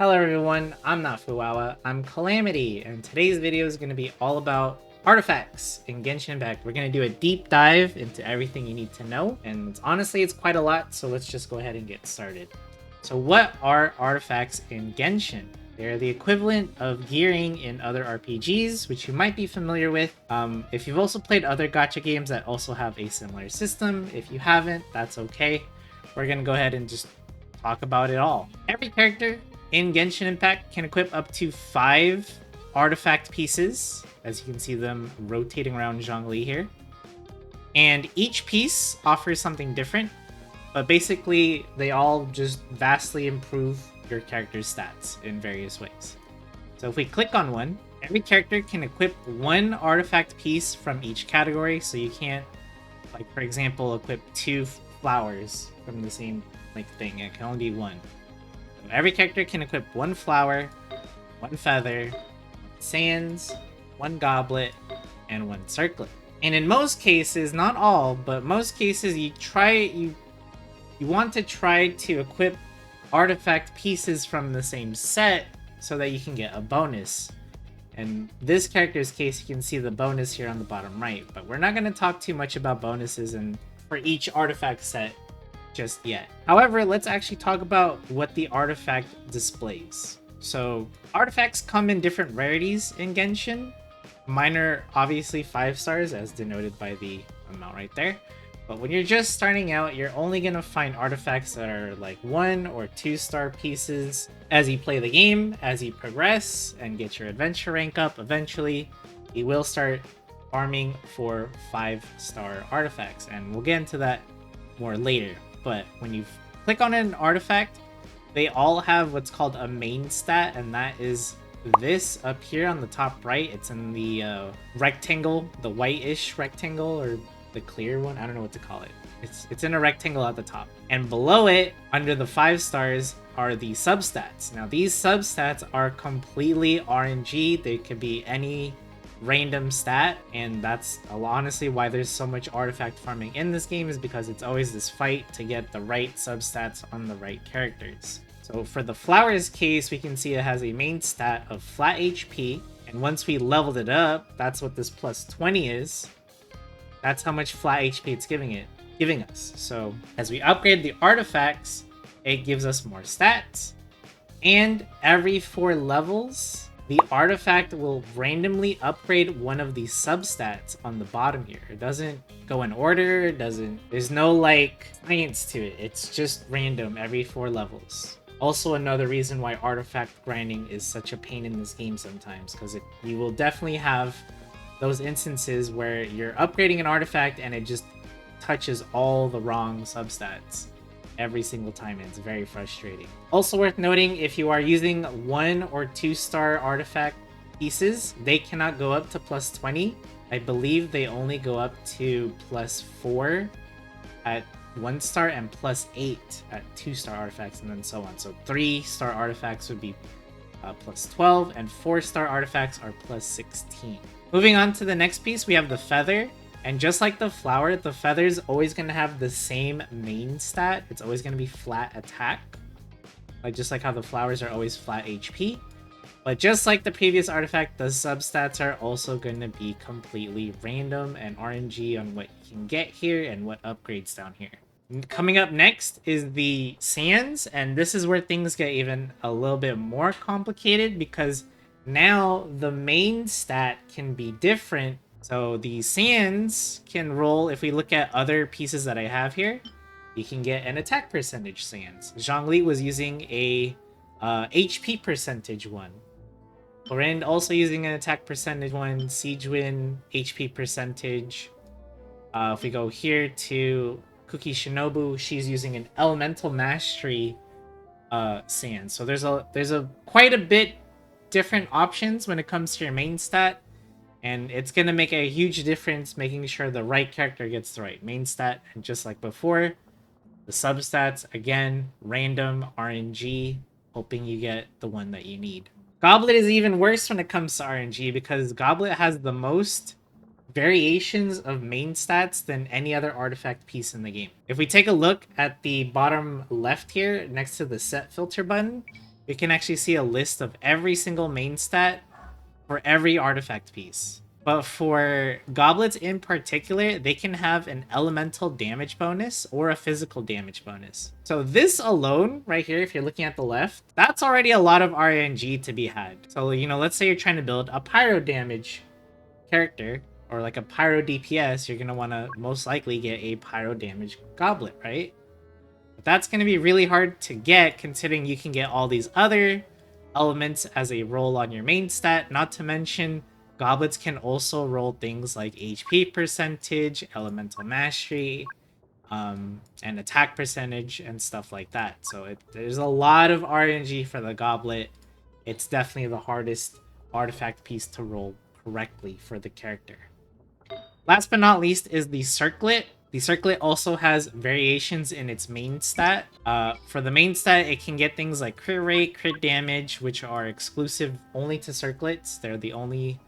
Hello everyone, I'm not Fuwawa, I'm Calamity, and today's video is going to be all about artifacts in Genshin Impact. We're going to do a deep dive into everything you need to know, and honestly it's quite a lot, so let's just go ahead and get started. So what are artifacts in Genshin? They're the equivalent of gearing in other RPGs, which you might be familiar with. If you've also played other gacha games that also have a similar system, if you haven't, that's okay. We're going to go ahead and just talk about it all. Every character in Genshin Impact can equip up to 5 artifact pieces, as you can see them rotating around Zhongli here. And each piece offers something different, but basically they all just vastly improve your character's stats in various ways. So if we click on one, every character can equip one artifact piece from each category, so you can't, like for example, equip 2 flowers from the same thing. It can only be one. Every character can equip 1 flower, 1 feather, sands, 1 goblet, and 1 circlet. And in most cases, not all, but most cases, you want to try to equip artifact pieces from the same set so that you can get a bonus. In this character's case, you can see the bonus here on the bottom right, but we're not going to talk too much about bonuses for each artifact set just yet. However, let's actually talk about what the artifact displays. So artifacts come in different rarities in Genshin. Mine are obviously 5 stars as denoted by the amount right there. But when you're just starting out, you're only going to find artifacts that are like 1 or 2 star pieces. As you play the game, as you progress and get your adventure rank up, eventually you will start farming for 5-star artifacts, and we'll get into that more later. But when you click on an artifact, they all have what's called a main stat, and that is this up here on the top right. It's in the rectangle, the whitish rectangle, or the clear one. I don't know what to call it. It's in a rectangle at the top. And below it, under the 5 stars, are the substats. Now these substats are completely RNG. They could be any random stat, and that's honestly why there's so much artifact farming in this game, is because it's always this fight to get the right substats on the right characters. So for the flowers case, we can see it has a main stat of flat HP, and once we leveled it up, that's what this plus 20 is. That's how much flat HP it's giving us. So as we upgrade the artifacts, it gives us more stats, and every 4 levels the artifact will randomly upgrade one of the substats on the bottom here. It doesn't go in order, there's no like science to it. It's just random every 4 levels. Also another reason why artifact grinding is such a pain in this game sometimes, because you will definitely have those instances where you're upgrading an artifact and it just touches all the wrong substats every single time, and it's very frustrating. Also worth noting, if you are using 1 or 2 star artifact pieces, they cannot go up to plus 20. I believe they only go up to plus 4 at 1 star and plus 8 at 2 star artifacts, and then so on. So 3 star artifacts would be plus 12, and 4 star artifacts are plus 16. Moving on to the next piece, we have the feather. And just like the flower, the feather is always going to have the same main stat. It's always going to be flat attack. Just like how the flowers are always flat HP. But just like the previous artifact, the substats are also going to be completely random and RNG on what you can get here and what upgrades down here. Coming up next is the sands, and this is where things get even a little bit more complicated, because now the main stat can be different. So the sands can roll. If we look at other pieces that I have here, you can get an attack percentage sands. Zhongli was using a HP percentage one. Loren also using an attack percentage one. Sijun, HP percentage. If we go here to Kuki Shinobu, she's using an elemental mastery sand. So there's a quite a bit different options when it comes to your main stat. And it's going to make a huge difference making sure the right character gets the right main stat. And just like before, the substats, again, random, RNG, hoping you get the one that you need. Goblet is even worse when it comes to RNG, because Goblet has the most variations of main stats than any other artifact piece in the game. If we take a look at the bottom left here, next to the set filter button, we can actually see a list of every single main stat for every artifact piece. But for goblets in particular, they can have an elemental damage bonus or a physical damage bonus. So this alone right here, if you're looking at the left, that's already a lot of RNG to be had. So, you know, let's say you're trying to build a pyro damage character or like a pyro DPS, you're going to want to most likely get a pyro damage goblet, right? But that's going to be really hard to get considering you can get all these other elements as a roll on your main stat, not to mention goblets can also roll things like HP percentage, elemental mastery, and attack percentage and stuff like that. So there's a lot of RNG for the goblet. It's definitely the hardest artifact piece to roll correctly for the character. Last but not least is the circlet. The circlet also has variations in its main stat. For the main stat, it can get things like crit rate, crit damage, which are exclusive only to circlets. They're the only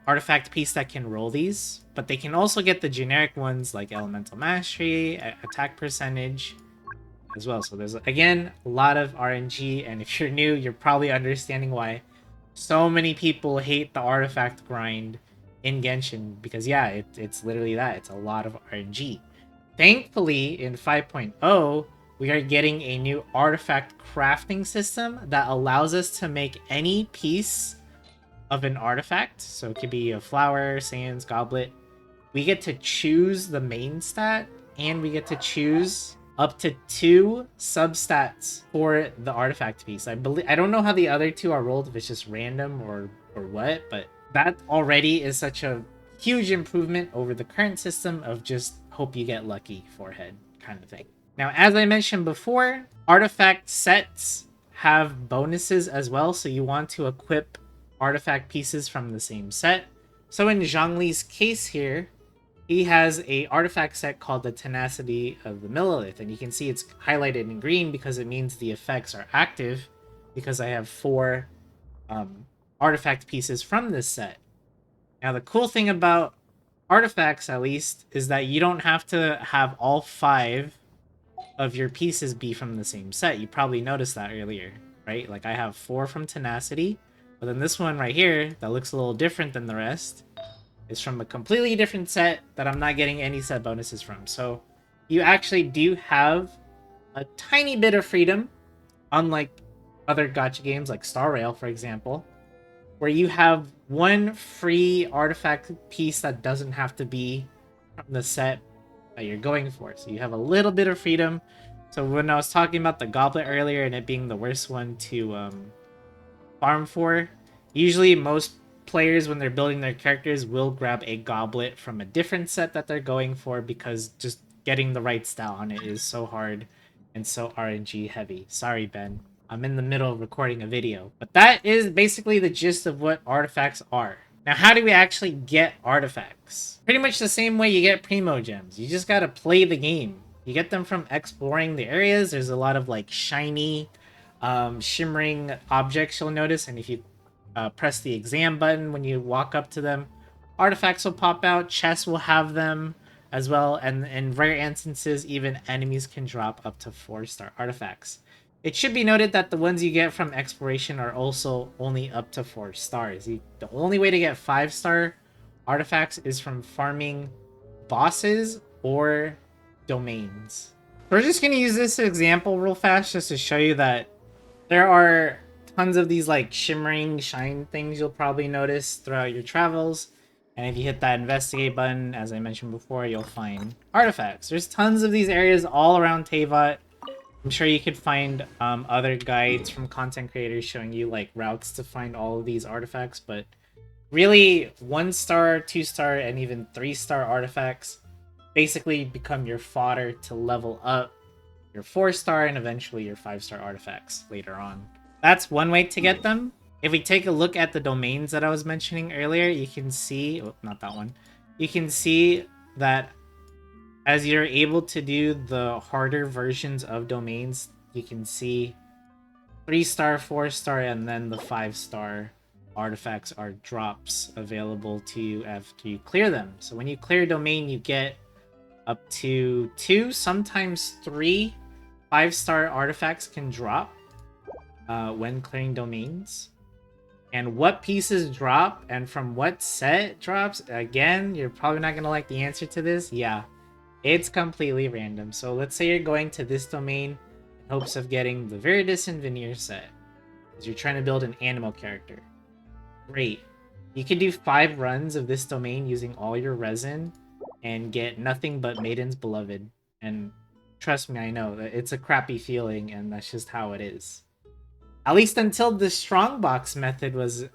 artifact piece that can roll these. But they can also get the generic ones like elemental mastery, attack percentage as well. So there's, again, a lot of RNG. And if you're new, you're probably understanding why so many people hate the artifact grind in Genshin, because yeah, it's literally that. It's a lot of RNG. Thankfully, in 5.0, we are getting a new artifact crafting system that allows us to make any piece of an artifact. So it could be a flower, sands, goblet. We get to choose the main stat, and we get to choose up to 2 substats for the artifact piece. I don't know how the other 2 are rolled, if it's just random or what, but that already is such a huge improvement over the current system of just hope you get lucky forehead kind of thing. Now, as I mentioned before, artifact sets have bonuses as well, so you want to equip artifact pieces from the same set. So in Zhongli's case here, he has a artifact set called the Tenacity of the Millilith, and you can see it's highlighted in green because it means the effects are active, because I have 4 artifact pieces from this set. Now, the cool thing about artifacts, at least, is that you don't have to have all 5 of your pieces be from the same set. You probably noticed that earlier, right? Like, I have 4 from Tenacity, but then this one right here that looks a little different than the rest is from a completely different set that I'm not getting any set bonuses from. So you actually do have a tiny bit of freedom, unlike other gacha games like Star Rail, for example, where you have 1 free artifact piece that doesn't have to be from the set that you're going for. So you have a little bit of freedom. So when I was talking about the goblet earlier and it being the worst one to farm for, usually most players, when they're building their characters, will grab a goblet from a different set that they're going for, because just getting the right style on it is so hard and so RNG heavy. Sorry, Ben. I'm in the middle of recording a video. But that is basically the gist of what artifacts are. Now, how do we actually get artifacts? Pretty much the same way you get Primo Gems. You just gotta play the game. You get them from exploring the areas. There's a lot of like shiny, shimmering objects you'll notice, and if you press the exam button when you walk up to them, artifacts will pop out, chests will have them as well, and in rare instances, even enemies can drop up to 4-star artifacts. It should be noted that the ones you get from exploration are also only up to 4 stars. The only way to get 5-star artifacts is from farming bosses or domains. We're just going to use this example real fast just to show you that there are tons of these like shimmering shine things you'll probably notice throughout your travels. And if you hit that investigate button, as I mentioned before, you'll find artifacts. There's tons of these areas all around Teyvat. I'm sure you could find other guides from content creators showing you like routes to find all of these artifacts, but really 1-star, 2-star, and even 3-star artifacts basically become your fodder to level up your 4-star and eventually your 5-star artifacts later on. That's one way to get them. If we take a look at the domains that I was mentioning earlier, you can see, oh, not that one. You can see that as you're able to do the harder versions of domains, you can see 3-star, 4-star, and then the 5-star artifacts are drops available to you after you clear them. So when you clear a domain, you get up to 2, sometimes 3 5-star artifacts can drop. when clearing domains. And what pieces drop and from what set drops, again, you're probably not going to like the answer to this. Yeah, it's completely random. So let's say you're going to this domain in hopes of getting the Viridis and Veneer set, because you're trying to build an animal character. Great. You can do 5 runs of this domain using all your resin and get nothing but Maiden's Beloved. And trust me, I know that it's a crappy feeling, and that's just how it is. At least until the Strongbox method was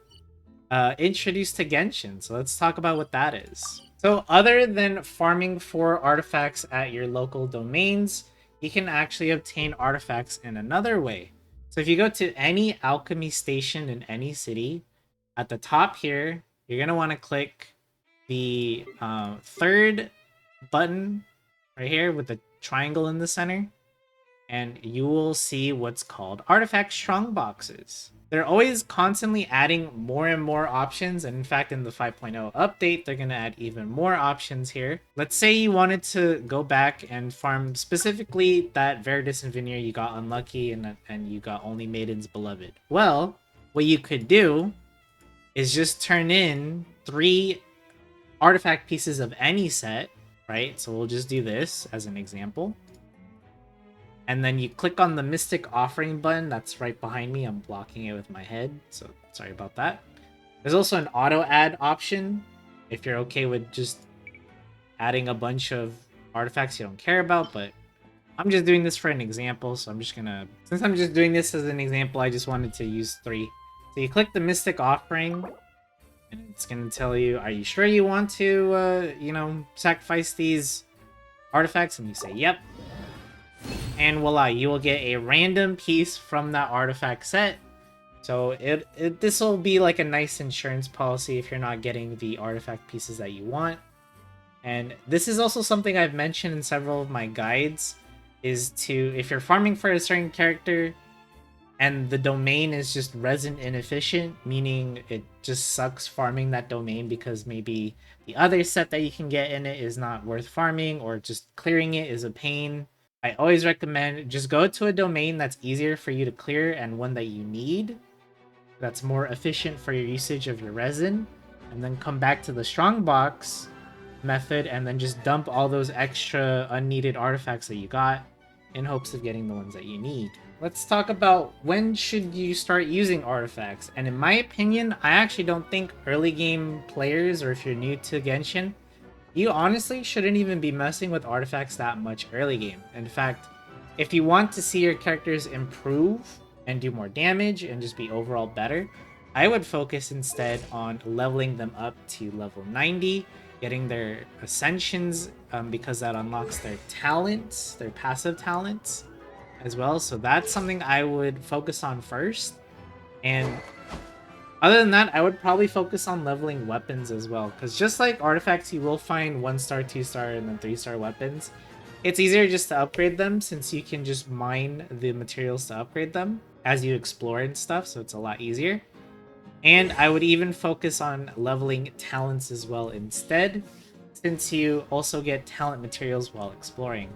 introduced to Genshin. So let's talk about what that is. So other than farming for artifacts at your local domains, you can actually obtain artifacts in another way. So if you go to any alchemy station in any city, at the top here, you're going to want to click the third button right here with the triangle in the center, and you will see what's called artifact strongboxes. They're always constantly adding more and more options, and in fact in the 5.0 update they're going to add even more options here. Let's say you wanted to go back and farm specifically that Viridis and Veneer you got unlucky and you got only Maiden's Beloved. Well, what you could do is just turn in 3 artifact pieces of any set, right? So we'll just do this as an example. And then you click on the Mystic Offering button that's right behind me. I'm blocking it with my head, so sorry about that. There's also an auto add option if you're okay with just adding a bunch of artifacts you don't care about, but I'm just doing this for an example, so I'm just gonna... Since I'm just doing this as an example, I just wanted to use 3. So you click the Mystic Offering, and it's gonna tell you, are you sure you want to, you know, sacrifice these artifacts? And you say, yep. And voila, you will get a random piece from that artifact set. So this will be like a nice insurance policy if you're not getting the artifact pieces that you want. And this is also something I've mentioned in several of my guides, is to, if you're farming for a certain character and the domain is just resin inefficient, meaning it just sucks farming that domain because maybe the other set that you can get in it is not worth farming, or just clearing it is a pain, I always recommend just go to a domain that's easier for you to clear and one that you need, that's more efficient for your usage of your resin, and then come back to the strongbox method and then just dump all those extra unneeded artifacts that you got in hopes of getting the ones that you need. Let's talk about when should you start using artifacts. And in my opinion, I actually don't think early game players, or if you're new to Genshin, you honestly shouldn't even be messing with artifacts that much early game. In fact, if you want to see your characters improve and do more damage and just be overall better, I would focus instead on leveling them up to level 90, getting their ascensions, because that unlocks their talents, their passive talents as well. So that's something I would focus on first. And other than that, I would probably focus on leveling weapons as well, because just like artifacts, you will find 1-star, 2-star, and then 3-star weapons. It's easier just to upgrade them since you can just mine the materials to upgrade them as you explore and stuff, so it's a lot easier. And I would even focus on leveling talents as well instead, since you also get talent materials while exploring.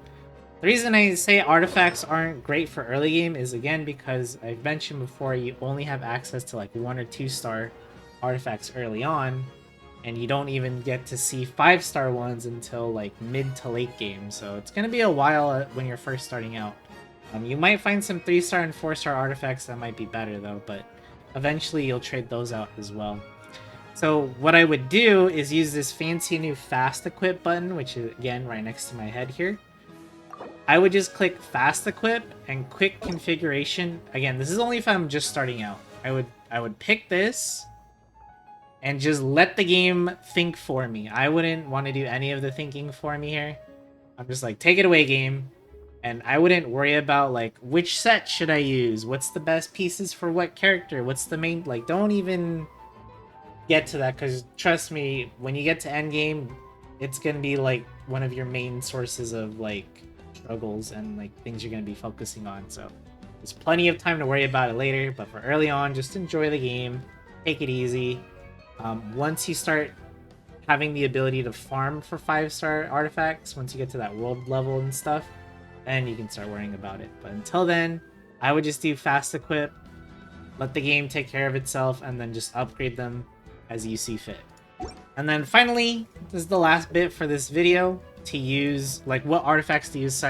The reason I say artifacts aren't great for early game is, again, because I've mentioned before, you only have access to like 1 or 2-star artifacts early on, and you don't even get to see 5-star ones until like mid to late game, so it's going to be a while when you're first starting out. You might find some 3-star and 4-star artifacts that might be better though, but eventually you'll trade those out as well. So what I would do is use this fancy new fast equip button, which is again right next to my head here. I would just click fast equip and quick configuration. Again, this is only if I'm just starting out. I would pick this and just let the game think for me. I wouldn't want to do any of the thinking for me here. I'm just like, take it away, game. And I wouldn't worry about like, which set should I use? What's the best pieces for what character? What's the main, like, don't even get to that, because trust me, when you get to endgame, it's gonna be like one of your main sources of like struggles and like things you're gonna be focusing on. So there's plenty of time to worry about it later, but for early on, just enjoy the game, take it easy. Once you start having the ability to farm for 5-star artifacts, once you get to that world level and stuff, then you can start worrying about it. But until then, I would just do fast equip, let the game take care of itself, and then just upgrade them as you see fit. And then finally, this is the last bit for this video, to use, like, what artifacts to use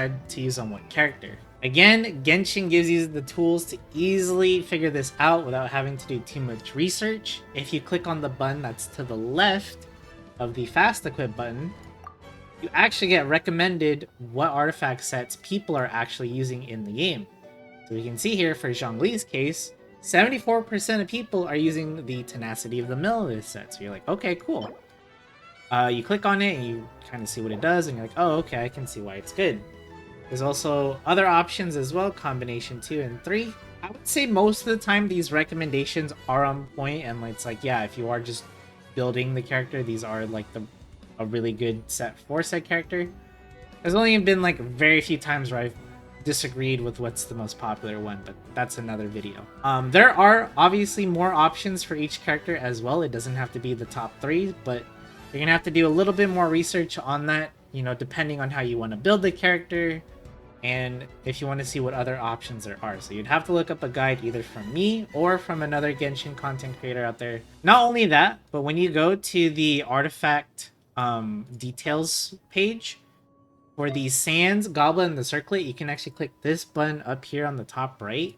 on what character. Again, Genshin gives you the tools to easily figure this out without having to do too much research. If you click on the button that's to the left of the fast equip button, you actually get recommended what artifact sets people are actually using in the game. So you can see here for Zhongli's case, 74% of people are using the Tenacity of the Millilith set. So you're like, okay, cool. You click on it and you kind of see what it does, and you're like, oh, okay, I can see why it's good. There's also other options as well, combination 2 and 3. I would say most of the time these recommendations are on point, and it's like, yeah, if you are just building the character, these are like a really good set for said character. There's only been like very few times where I've disagreed with what's the most popular one, but that's another video. There are obviously more options for each character as well. It doesn't have to be the top 3, but you're gonna have to do a little bit more research on that, you know, depending on how you want to build the character and if you want to see what other options there are. So you'd have to look up a guide either from me or from another Genshin content creator out there. Not only that, but when you go to the artifact details page for the Sands, Goblin, and the Circlet, you can actually click this button up here on the top right,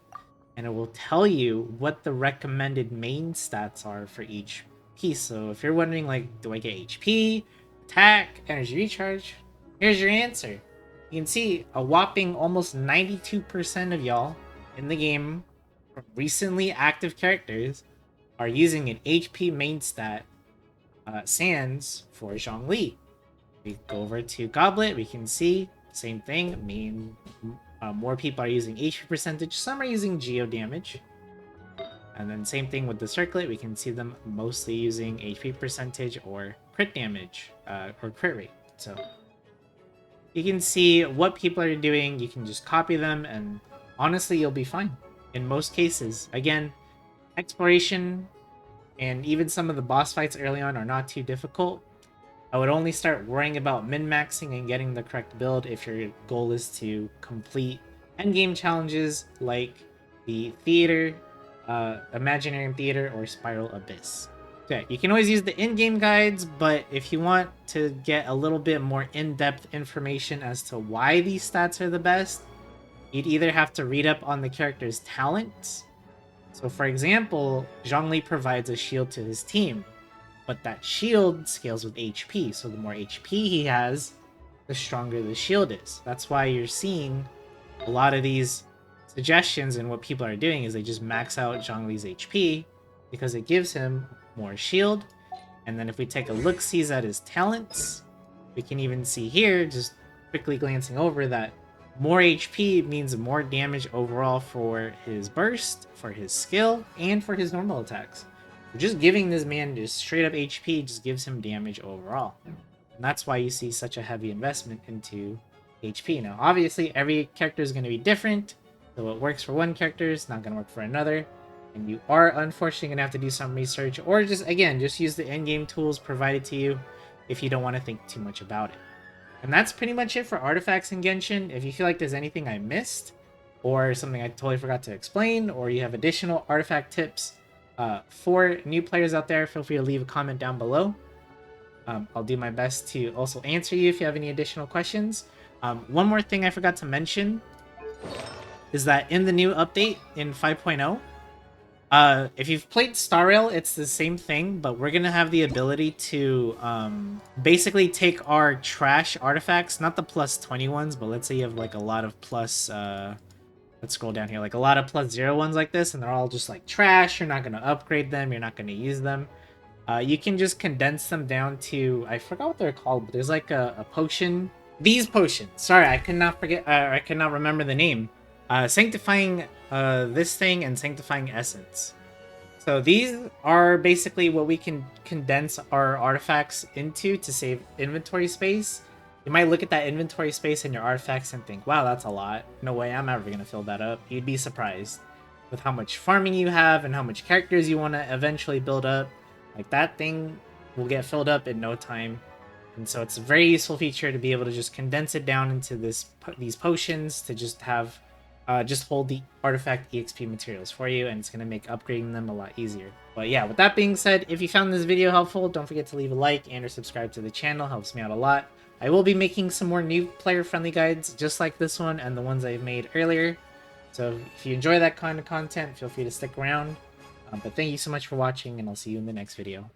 and it will tell you what the recommended main stats are for each piece. So if you're wondering, like, do I get HP, attack, energy recharge? Here's your answer. You can see a whopping almost 92% of y'all in the game, recently active characters, are using an HP main stat, Sands, for Zhongli. We go over to Goblet, we can see same thing. More people are using HP percentage, some are using geo damage. And then same thing with the Circlet, we can see them mostly using HP percentage or crit damage, or crit rate. So you can see what people are doing, you can just copy them, and honestly, you'll be fine in most cases. Again, exploration and even some of the boss fights early on are not too difficult. I would only start worrying about min-maxing and getting the correct build if your goal is to complete endgame challenges like the Theater, Imaginarium Theater, or Spiral Abyss. Okay, you can always use the in-game guides, but if you want to get a little bit more in-depth information as to why these stats are the best, you'd either have to read up on the character's talents. So for example, Zhongli provides a shield to his team, but that shield scales with HP, so the more HP he has, the stronger the shield is. That's why you're seeing a lot of these suggestions, and what people are doing is they just max out Zhongli's HP because it gives him more shield. And then if we take a look-sees at his talents, we can even see here, just quickly glancing over, that more HP means more damage overall for his burst, for his skill, and for his normal attacks. So just giving this man just straight up HP just gives him damage overall. And that's why you see such a heavy investment into HP. Now, obviously, every character is going to be different, so what works for one character is not going to work for another. And you are unfortunately going to have to do some research, or just, again, just use the in-game tools provided to you if you don't want to think too much about it. And that's pretty much it for artifacts in Genshin. If you feel like there's anything I missed, or something I totally forgot to explain, or you have additional artifact tips for new players out there, feel free to leave a comment down below. I'll do my best to also answer you if you have any additional questions. One more thing I forgot to mention is that in the new update in 5.0, if you've played Star Rail, it's the same thing, but we're gonna have the ability to basically take our trash artifacts, not the plus 20 ones, but let's say you have like a lot of plus, let's scroll down here, like a lot of plus 0 ones like this, and they're all just like trash, you're not gonna upgrade them, you're not gonna use them. You can just condense them down to, I forgot what they're called, but there's like a potion. These potions, sorry, I could not remember the name. Sanctifying this thing and Sanctifying Essence. So these are basically what we can condense our artifacts into to save inventory space. You might look at that inventory space in your artifacts and think, wow, that's a lot. No way I'm ever going to fill that up. You'd be surprised with how much farming you have and how much characters you want to eventually build up. Like, that thing will get filled up in no time. And so it's a very useful feature to be able to just condense it down into these potions to just have just hold the artifact EXP materials for you, and it's going to make upgrading them a lot easier. But yeah, with that being said, if you found this video helpful, don't forget to leave a like and or subscribe to the channel. Helps me out a lot. I will be making some more new player-friendly guides just like this one and the ones I've made earlier. So if you enjoy that kind of content, feel free to stick around. But thank you so much for watching, and I'll see you in the next video.